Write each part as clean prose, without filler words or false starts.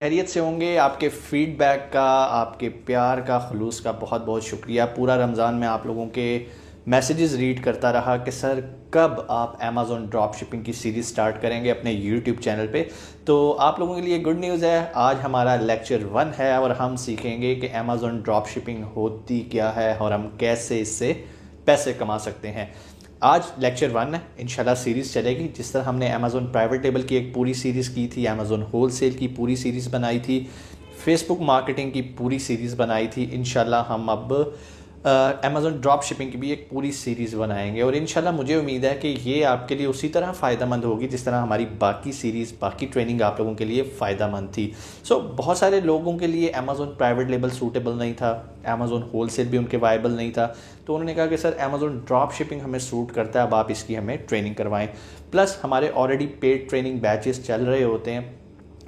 खैरियत से होंगे। आपके फीडबैक का, आपके प्यार का, खलूस का बहुत बहुत शुक्रिया। पूरा रमज़ान में आप लोगों के मैसेजेस रीड करता रहा कि सर कब आप अमेज़ॉन ड्रॉप शिपिंग की सीरीज़ स्टार्ट करेंगे अपने यूट्यूब चैनल पे। तो आप लोगों के लिए गुड न्यूज़ है, आज हमारा लेक्चर 1 है और हम सीखेंगे कि अमेज़ॉन ड्रॉप शिपिंग होती क्या है और हम कैसे इससे पैसे कमा सकते हैं। आज लेक्चर 1 है, इंशाल्लाह सीरीज़ चलेगी। जिस तरह हमने अमेज़ॉन प्राइवेट लेबल की एक पूरी सीरीज़ की थी, अमेज़ॉन होलसेल की पूरी सीरीज़ बनाई थी, फेसबुक मार्केटिंग की पूरी सीरीज़ बनाई थी, इंशाल्लाह हम अब अमेज़ॉन ड्रॉप शिपिंग की भी एक पूरी सीरीज़ बनाएंगे। और इंशाल्लाह मुझे उम्मीद है कि ये आपके लिए उसी तरह फ़ायदेमंद होगी जिस तरह हमारी बाकी सीरीज़, बाकी ट्रेनिंग आप लोगों के लिए फ़ायदेमंद थी। बहुत सारे लोगों के लिए अमेज़ॉन प्राइवेट लेबल सूटेबल नहीं था, अमेज़ॉन होलसेल भी उनके वायबल नहीं था, तो उन्होंने कहा कि सर अमेज़ॉन ड्रॉप शिपिंग हमें सूट करता है, अब आप इसकी हमें ट्रेनिंग करवाएं। प्लस हमारे ऑलरेडी पेड ट्रेनिंग बैचेस चल रहे होते हैं,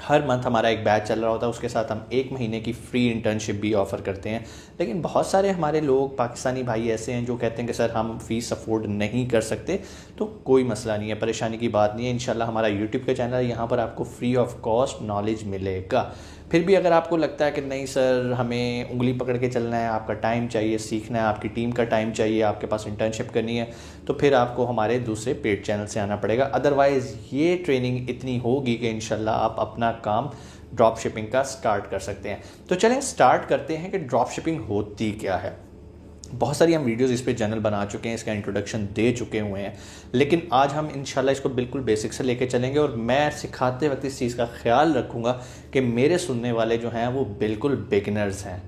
हर मंथ हमारा एक बैच चल रहा होता है, उसके साथ हम 1 महीने की फ्री इंटर्नशिप भी ऑफ़र करते हैं। लेकिन बहुत सारे हमारे लोग, पाकिस्तानी भाई ऐसे हैं जो कहते हैं कि सर हम फ़ीस अफोर्ड नहीं कर सकते। तो कोई मसला नहीं है, परेशानी की बात नहीं है। इंशाल्लाह हमारा यूट्यूब का चैनल है, यहाँ पर आपको फ्री ऑफ कॉस्ट नॉलेज मिलेगा। फिर भी अगर आपको लगता है कि नहीं सर हमें उंगली पकड़ के चलना है, आपका टाइम चाहिए, सीखना है, आपकी टीम का टाइम चाहिए, आपके पास इंटर्नशिप करनी है, तो फिर आपको हमारे दूसरे पेड चैनल से आना पड़ेगा। अदरवाइज़ ये ट्रेनिंग इतनी होगी कि इंशाल्लाह आप अपना काम ड्रॉप शिपिंग का स्टार्ट कर सकते हैं। तो चलें स्टार्ट करते हैं कि ड्रॉप शिपिंग होती क्या है। बहुत सारी हम वीडियोस इस पे चैनल बना चुके हैं, इसका इंट्रोडक्शन दे चुके हुए हैं, लेकिन आज हम इंशाल्लाह इसको बिल्कुल बेसिक से लेके चलेंगे और मैं सिखाते वक्त इस चीज़ का ख्याल रखूँगा कि मेरे सुनने वाले जो हैं वो बिल्कुल बिगनर्स हैं।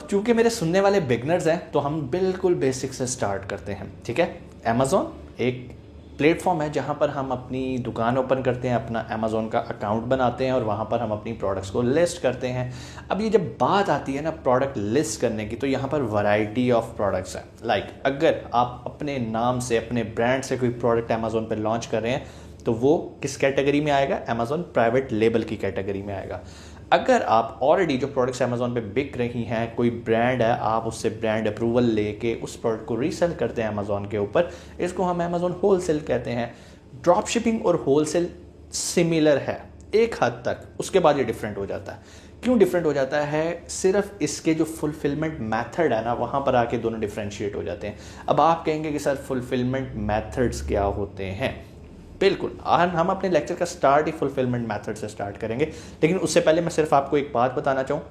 चूँकि मेरे सुनने वाले बिगनर्स हैं तो हम बिल्कुल बेसिक से स्टार्ट करते हैं, ठीक है। अमेज़ॉन एक प्लेटफॉर्म है जहाँ पर हम अपनी दुकान ओपन करते हैं, अपना अमेज़ॉन का अकाउंट बनाते हैं और वहाँ पर हम अपनी प्रोडक्ट्स को लिस्ट करते हैं। अब ये जब बात आती है ना प्रोडक्ट लिस्ट करने की, तो यहाँ पर वैरायटी ऑफ प्रोडक्ट्स हैं। अगर आप अपने नाम से, अपने ब्रांड से कोई प्रोडक्ट अमेज़ॉन पर लॉन्च कर रहे हैं तो वो किस कैटेगरी में आएगा? अमेज़ॉन प्राइवेट लेबल की कैटेगरी में आएगा। अगर आप ऑलरेडी जो प्रोडक्ट्स अमेज़ॉन पे बिक रही हैं, कोई ब्रांड है, आप उससे ब्रांड अप्रूवल लेके उस प्रोडक्ट को रीसेल करते हैं अमेज़ॉन के ऊपर, इसको हम अमेज़ॉन होलसेल कहते हैं। ड्रॉप शिपिंग और होलसेल सिमिलर है एक हद तक, उसके बाद ये डिफरेंट हो जाता है। क्यों डिफरेंट हो जाता है? सिर्फ इसके जो फुलफिलमेंट मेथड है ना, वहाँ पर आके दोनों डिफरेंशिएट हो जाते हैं। अब आप कहेंगे कि सर फुलफिलमेंट मेथड्स क्या होते हैं? बिल्कुल, आज हम अपने लेक्चर का स्टार्ट ही फुलफिलमेंट मेथड से स्टार्ट करेंगे, लेकिन उससे पहले मैं सिर्फ आपको एक बात बताना चाहूँ।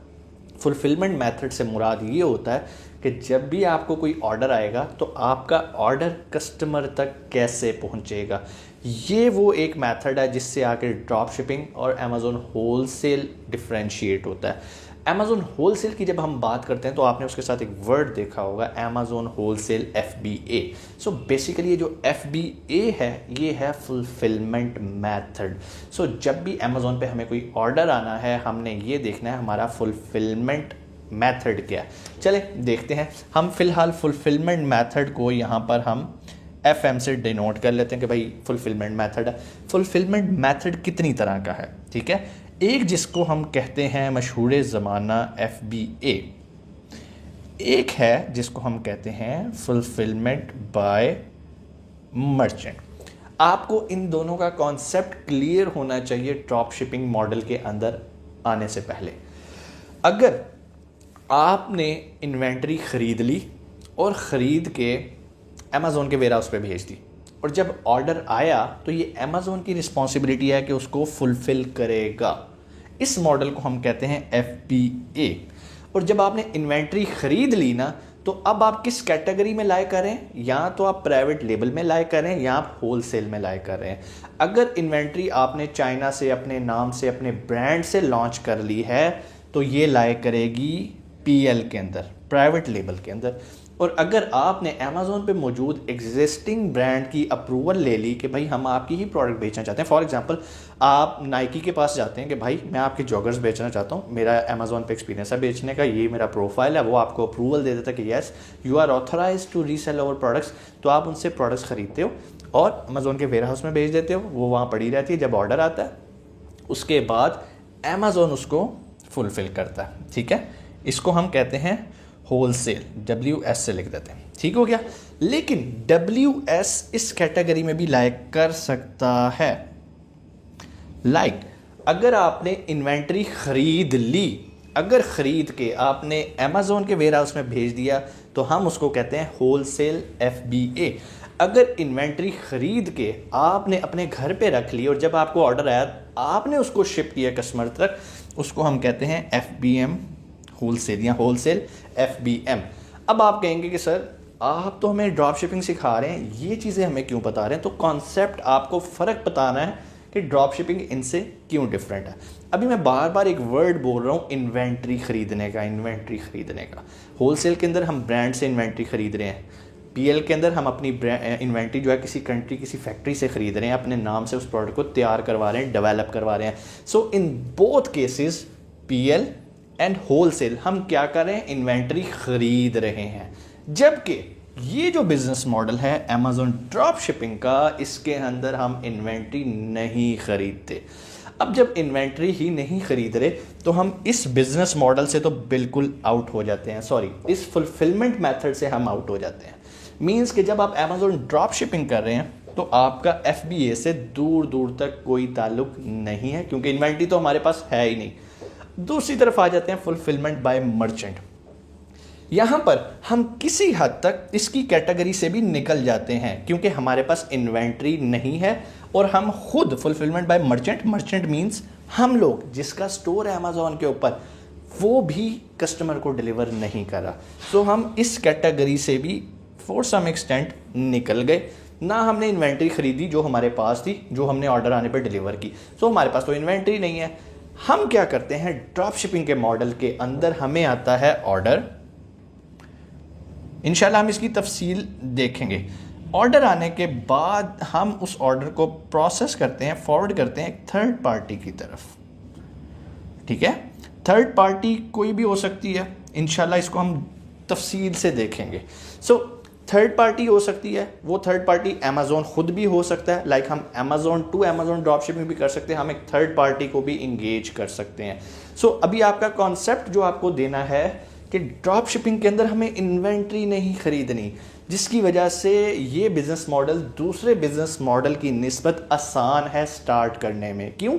फुलफिलमेंट मेथड से मुराद ये होता है कि जब भी आपको कोई ऑर्डर आएगा तो आपका ऑर्डर कस्टमर तक कैसे पहुँचेगा। ये वो एक मेथड है जिससे आकर ड्रॉप शिपिंग और अमेज़ॉन होलसेल डिफरेंशिएट होता है। अमेज़ॉन होलसेल की जब हम बात करते हैं तो आपने उसके साथ एक वर्ड देखा होगा, अमेज़ॉन होलसेल FBA। बेसिकली ये जो FBA है ये है फुलफिलमेंट मेथड। जब भी अमेज़ॉन पे हमें कोई ऑर्डर आना है, हमने ये देखना है हमारा फुलफिलमेंट मेथड क्या है। चले देखते हैं। हम फिलहाल फुलफिलमेंट मेथड को यहाँ पर हम FM से डिनोट कर लेते हैं कि भाई फुलफिलमेंट मेथड है। फुलफिलमेंट मेथड कितनी तरह का है, ठीक है। एक जिसको हम कहते हैं मशहूर ज़माना FBA, एक है जिसको हम कहते हैं फुलफिलमेंट बाय मर्चेंट। आपको इन दोनों का कॉन्सेप्ट क्लियर होना चाहिए ड्रॉप शिपिंग मॉडल के अंदर आने से पहले। अगर आपने इन्वेंट्री ख़रीद ली और ख़रीद के अमेज़ॉन के वेयरहाउस पे भेज दी और जब ऑर्डर आया तो ये अमेज़ॉन की रिस्पॉन्सिबिलिटी है कि उसको फुलफ़िल करेगा। इस मॉडल को हम कहते हैं FBA। और जब आपने इन्वेंट्री ख़रीद ली ना, तो अब आप किस कैटेगरी में लाए करें? या तो आप प्राइवेट लेबल में लाए करें या आप होलसेल में लाए कर रहे हैं। अगर इन्वेंट्री आपने चाइना से, अपने नाम से, अपने ब्रांड से लॉन्च कर ली है तो ये लाए करेगी PL के अंदर, प्राइवेट लेबल के अंदर। और अगर आपने अमेज़ॉन पे मौजूद एग्जिस्टिंग ब्रांड की अप्रूवल ले ली कि भाई हम आपकी ही प्रोडक्ट बेचना चाहते हैं, फॉर एग्जांपल आप नाइकी के पास जाते हैं कि भाई मैं आपके जॉगर्स बेचना चाहता हूँ, मेरा अमेज़ॉन पे एक्सपीरियंस है बेचने का, ये मेरा प्रोफाइल है, वो आपको अप्रूवल दे देता है कि yes you are authorise to resell our products. तो आप उनसे प्रोडक्ट्स खरीदते हो और अमेज़ॉन के वेयरहाउस में भेज देते हो, वो वहाँ पड़ी रहती है। जब ऑर्डर आता है उसके बाद अमेज़ॉन उसको फुलफ़िल करता है, ठीक है। इसको हम कहते हैं होलसेल, WS से लिख देते हैं, ठीक हो गया। लेकिन WS इस कैटेगरी में भी लाइक कर सकता है। अगर आपने इन्वेंट्री ख़रीद ली, अगर ख़रीद के आपने अमेज़ोन के वेयर हाउस में भेज दिया तो हम उसको कहते हैं होलसेल FBA। अगर इन्वेंट्री ख़रीद के आपने अपने घर पे रख ली और जब आपको ऑर्डर आया आपने उसको शिप किया कस्टमर तक, उसको हम कहते हैं FBM होलसेल या होलसेल FBM। अब आप कहेंगे कि सर आप तो हमें ड्रॉप शिपिंग सिखा रहे हैं, ये चीज़ें हमें क्यों बता रहे हैं? तो कॉन्सेप्ट आपको फ़र्क बताना है कि ड्रॉप शिपिंग इनसे क्यों डिफरेंट है। अभी मैं बार बार एक वर्ड बोल रहा हूँ, इन्वेंट्री खरीदने का, इन्वेंट्री खरीदने का। होलसेल के अंदर हम ब्रांड से इन्वेंट्री खरीद रहे हैं, PL के अंदर हम अपनी इन्वेंट्री जो है किसी कंट्री, किसी फैक्ट्री से खरीद रहे हैं, अपने नाम से उस प्रोडक्ट को तैयार करवा रहे हैं, डेवलप करवा रहे हैं। So in both cases PL and wholesale हम क्या कर रहे हैं? इन्वेंट्री खरीद रहे हैं। जबकि ये जो बिजनेस मॉडल है अमेज़ॉन ड्रॉप शिपिंग का, इसके अंदर हम इन्वेंट्री नहीं खरीदते। अब जब इन्वेंट्री ही नहीं खरीद रहे तो हम इस बिजनेस मॉडल से तो बिल्कुल आउट हो जाते हैं, सॉरी इस फुलफिलमेंट मेथड से हम आउट हो जाते हैं। मीन्स कि जब आप अमेज़ॉन ड्रॉप शिपिंग कर रहे हैं तो आपका FBA से दूर दूर तक कोई ताल्लुक नहीं है, क्योंकि इन्वेंट्री तो हमारे पास है ही नहीं। दूसरी तरफ आ जाते हैं फुलफिलमेंट बाय मर्चेंट। यहाँ पर हम किसी हद तक इसकी कैटेगरी से भी निकल जाते हैं, क्योंकि हमारे पास इन्वेंट्री नहीं है और हम खुद fulfilment bye merchant, merchant means हम लोग जिसका स्टोर है अमेज़ॉन के ऊपर, वो भी कस्टमर को डिलीवर नहीं कर रहा। सो हम इस कैटेगरी से भी फॉर सम एक्सटेंट निकल गए। ना हमने इन्वेंट्री खरीदी जो हमारे पास थी, जो हमने ऑर्डर आने पर डिलीवर की। सो हमारे पास तो इन्वेंट्री नहीं है। हम क्या करते हैं, ड्रॉप शिपिंग के मॉडल के अंदर हमें आता है ऑर्डर। इंशाल्लाह हम इसकी तफसील देखेंगे। ऑर्डर आने के बाद हम उस ऑर्डर को प्रोसेस करते हैं, फॉरवर्ड करते हैं एक थर्ड पार्टी की तरफ। ठीक है, थर्ड पार्टी कोई भी हो सकती है, इंशाल्लाह इसको हम तफसील से देखेंगे। सो थर्ड पार्टी हो सकती है, वो थर्ड पार्टी अमेज़ॉन खुद भी हो सकता है, लाइक हम Amazon to Amazon drop shipping भी कर सकते हैं, हम एक थर्ड पार्टी को भी इंगेज कर सकते हैं। सो अभी आपका कॉन्सेप्ट जो आपको देना है कि ड्रॉप शिपिंग के अंदर हमें इन्वेंट्री नहीं खरीदनी, जिसकी वजह से ये बिज़नेस मॉडल दूसरे बिज़नेस मॉडल की निस्बत आसान है स्टार्ट करने में। क्यों?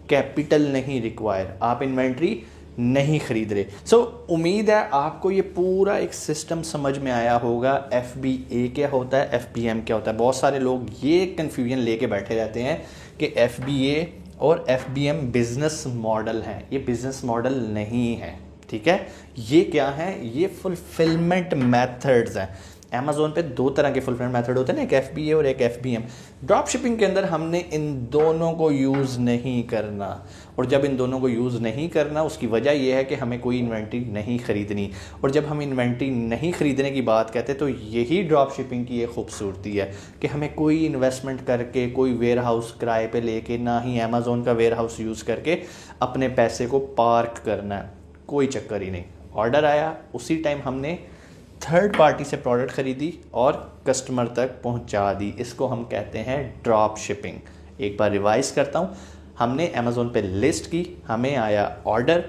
कैपिटल नहीं रिक्वायर, आप इन्वेंट्री नहीं खरीद रहे। सो उम्मीद है आपको ये पूरा एक सिस्टम समझ में आया होगा। FBA क्या होता है, FBM क्या होता है। बहुत सारे लोग ये कन्फ्यूजन लेके बैठे रहते हैं कि FBA और FBM बिजनेस मॉडल हैं। ये बिजनेस मॉडल नहीं है, ठीक है। ये क्या है? ये फुलफिलमेंट मेथड्स हैं। अमेज़ोन पे दो तरह के फुलफिलमेंट मेथड होते हैं ना, एक FBA और एक FBM। ड्रॉप शिपिंग के अंदर हमने इन दोनों को यूज़ नहीं करना, और जब इन दोनों को यूज़ नहीं करना उसकी वजह यह है कि हमें कोई इन्वेंट्री नहीं ख़रीदनी। और जब हम इन्वेंट्री नहीं ख़रीदने की बात कहते हैं तो यही ड्रॉप शिपिंग की एक खूबसूरती है कि हमें कोई इन्वेस्टमेंट करके, कोई वेयर हाउस किराए पे लेके, ना ही अमेज़ोन का वेयर हाउस यूज़ करके अपने पैसे को पार्क करना है, कोई चक्कर ही नहीं। ऑर्डर आया उसी टाइम हमने थर्ड पार्टी से प्रोडक्ट खरीदी और कस्टमर तक पहुंचा दी। इसको हम कहते हैं ड्रॉप शिपिंग। एक बार रिवाइज करता हूं, हमने अमेज़ोन पे लिस्ट की, हमें आया ऑर्डर।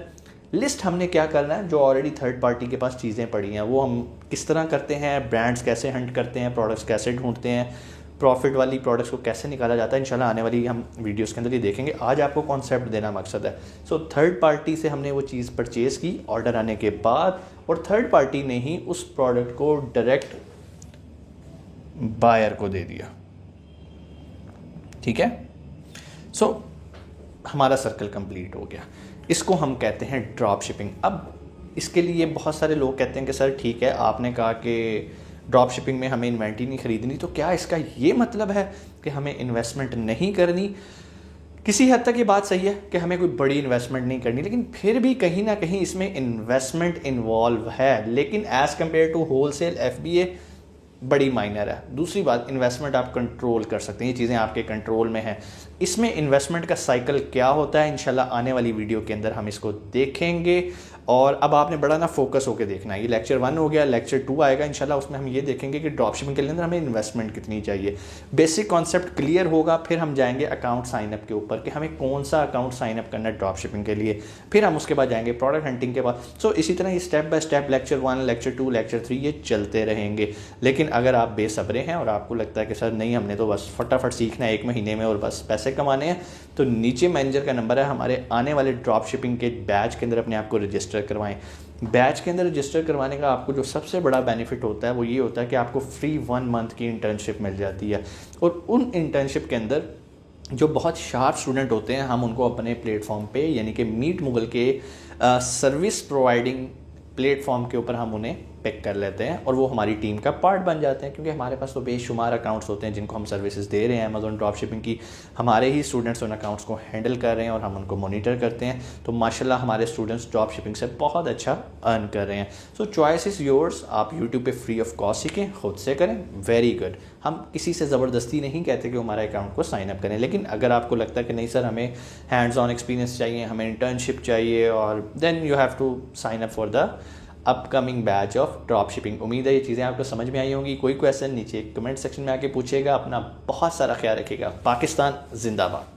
लिस्ट हमने क्या करना है, जो ऑलरेडी थर्ड पार्टी के पास चीज़ें पड़ी हैं वो हम किस तरह करते हैं, ब्रांड्स कैसे हंट करते हैं, प्रोडक्ट्स कैसे ढूंढते हैं, प्रॉफिट वाली प्रोडक्ट्स को कैसे निकाला जाता है, इंशाल्लाह आने वाली हम वीडियोस के अंदर ये देखेंगे। आज आपको कॉन्सेप्ट देना मकसद है। सो थर्ड पार्टी से हमने वो चीज़ परचेज़ की ऑर्डर आने के बाद, और थर्ड पार्टी ने ही उस प्रोडक्ट को डायरेक्ट बायर को दे दिया। ठीक है, सो हमारा सर्कल कंप्लीट हो गया। इसको हम कहते हैं ड्रॉप शिपिंग। अब इसके लिए बहुत सारे लोग कहते हैं कि सर ठीक है, आपने कहा कि ड्रॉप शिपिंग में हमें इन्वेंट्री नहीं खरीदनी, तो क्या इसका ये मतलब है कि हमें इन्वेस्टमेंट नहीं करनी? किसी हद तक ये बात सही है कि हमें कोई बड़ी इन्वेस्टमेंट नहीं करनी, लेकिन फिर भी कहीं ना कहीं इसमें इन्वेस्टमेंट इन्वॉल्व है, लेकिन as compare to wholesale FBA बड़ी माइनर है। दूसरी बात, इन्वेस्टमेंट आप कंट्रोल कर सकते हैं, ये चीज़ें आपके कंट्रोल में हैं। इसमें इन्वेस्टमेंट का साइकिल क्या होता है, इंशाल्लाह आने वाली वीडियो के अंदर हम इसको देखेंगे। और अब आपने बड़ा ना फोकस होकर देखना है। ये लेक्चर 1 हो गया, लेक्चर 2 आएगा इंशाल्लाह, उसमें हम ये देखेंगे कि ड्रॉप शिपिंग के अंदर हमें इन्वेस्टमेंट कितनी चाहिए। बेसिक कॉन्सेप्ट क्लियर होगा, फिर हम जाएंगे अकाउंट साइनअप के ऊपर कि हमें कौन सा अकाउंट साइनअप करना है ड्रॉप शिपिंग के लिए, फिर हम उसके बाद जाएंगे प्रोडक्ट हंटिंग के बाद। सो इसी तरह ये step by step lecture 1, lecture 2, lecture 3 ये चलते रहेंगे। लेकिन अगर आप बेसब्रे हैं और आपको लगता है कि सर नहीं, हमने तो बस फटाफट सीखना है 1 महीने में और बस पैसे पैसे कमाने हैं तो नीचे मैनेजर का नंबर है, हमारे आने वाले ड्रॉप शिपिंग के बैच के अंदर अपने आप को रजिस्टर करवाएं। बैच के अंदर रजिस्टर करवाने का आपको जो सबसे बड़ा बेनिफिट होता है वो ये होता है कि आपको फ्री 1 मंथ की इंटर्नशिप मिल जाती है, और उन इंटर्नशिप के अंदर जो बहुत शार्प स्टूडेंट होते हैं हम उनको अपने प्लेटफॉर्म पे यानी कि मीट मुगल के सर्विस प्रोवाइडिंग प्लेटफॉर्म के ऊपर हम उन्हें पिक कर लेते हैं और वो हमारी टीम का पार्ट बन जाते हैं, क्योंकि हमारे पास तो बेशुमार अकाउंट्स होते हैं जिनको हम सर्विसेज दे रहे हैं अमेज़ॉन ड्रॉप शिपिंग की। हमारे ही स्टूडेंट्स उन अकाउंट्स को हैंडल कर रहे हैं और हम उनको मॉनिटर करते हैं, तो माशाल्लाह हमारे स्टूडेंट्स ड्रॉप शिपिंग से बहुत अच्छा अर्न कर रहे हैं। सो चॉइस इज़ योर्स, आप यूट्यूब पे फ्री ऑफ कॉस्ट सीखें, खुद से करें, वेरी गुड। हम किसी से ज़बरदस्ती नहीं कहते कि हमारे अकाउंट को साइन अप करें, लेकिन अगर आपको लगता है कि नहीं सर हमें हैंड्स ऑन एक्सपीरियंस चाहिए, हमें इंटर्नशिप चाहिए, और then you have to sign up for the upcoming batch of drop shipping. उम्मीद है ये चीज़ें आपको समझ में आई होंगी। कोई क्वेश्चन नीचे कमेंट सेक्शन में आके पूछिएगा। अपना बहुत सारा ख्याल रखिएगा। पाकिस्तान जिंदाबाद।